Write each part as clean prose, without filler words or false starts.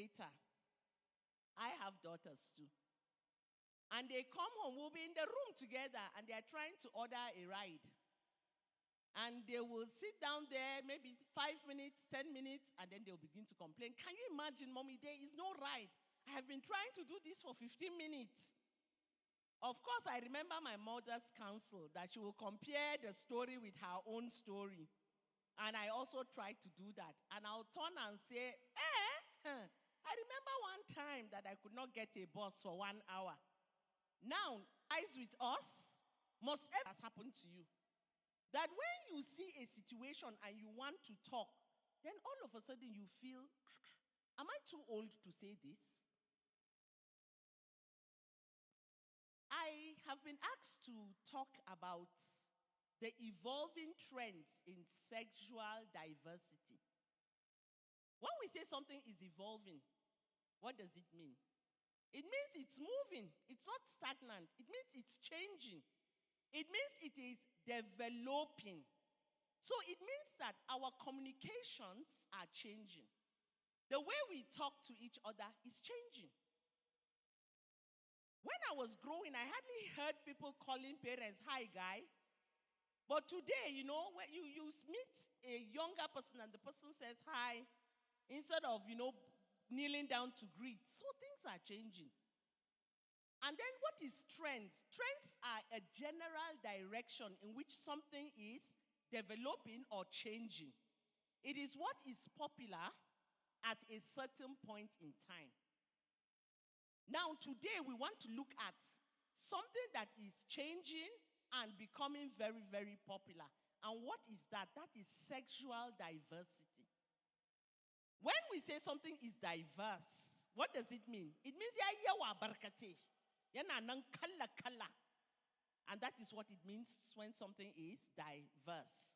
later, I have daughters too. And they come home, we'll be in the room together, and they are trying to order a ride. And they will sit down there maybe 5 minutes, 10 minutes, and then they'll begin to complain. Can you imagine, Mommy, there is no ride. I have been trying to do this for 15 minutes. Of course, I remember my mother's counsel that she will compare the story with her own story. And I also tried to do that. And I'll turn and say, I remember one time that I could not get a bus for 1 hour. Now, eyes with us, must ever has happened to you. That when you see a situation and you want to talk, then all of a sudden you feel, am I too old to say this? I have been asked to talk about the evolving trends in sexual diversity. When we say something is evolving, what does it mean? It means it's moving. It's not stagnant. It means it's changing. It means it is developing. So it means that our communications are changing. The way we talk to each other is changing. When I was growing, I hardly heard people calling parents, "Hi, guy." But today, when you meet a younger person and the person says, "Hi," instead of, kneeling down to greet. So things are changing. And then what is trends? Trends are a general direction in which something is developing or changing. It is what is popular at a certain point in time. Now, today we want to look at something that is changing and becoming very, very popular. And what is that? That is sexual diversity. When we say something is diverse, what does it mean? It means yawa barkate. Yana nang kala. And that is what it means when something is diverse.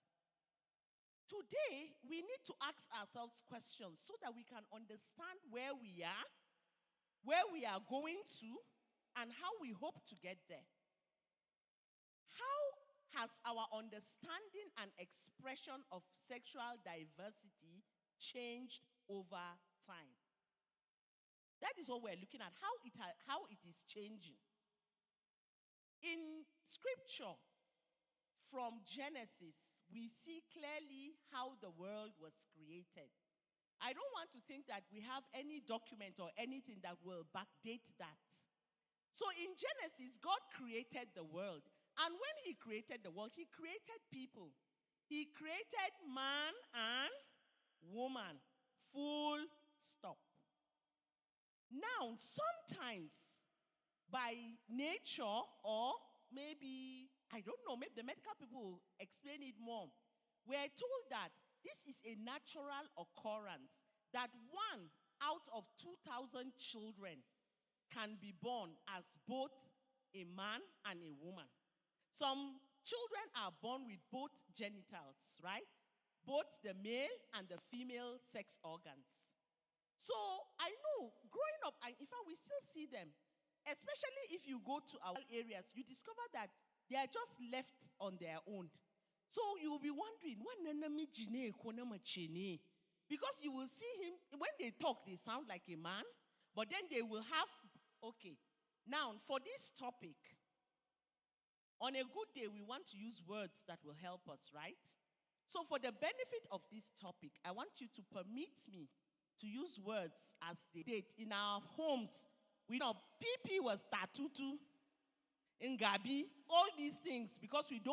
Today, we need to ask ourselves questions so that we can understand where we are going to, and how we hope to get there. How has our understanding and expression of sexual diversity changed over time? That is what we're looking at, how it is changing. In scripture, from Genesis, we see clearly how the world was created. I don't want to think that we have any document or anything that will backdate that. So in Genesis, God created the world. And when he created the world, he created people. He created man and woman. Full stop. Now, sometimes by nature, or maybe, I don't know, maybe the medical people will explain it more, we're told that this is a natural occurrence, that 1 out of 2,000 children can be born as both a man and a woman. Some children are born with both genitals, right? Both the male and the female sex organs. So I know, growing up, and in fact we still see them, especially if you go to our areas, you discover that they are just left on their own. So you will be wondering, because you will see him, when they talk, they sound like a man, but then they will have, okay. Now, for this topic, on a good day, we want to use words that will help us, right? So for the benefit of this topic, I want you to permit me to use words as they date. In our homes, we know PP was tatutu, Ngabi, all these things, because we don't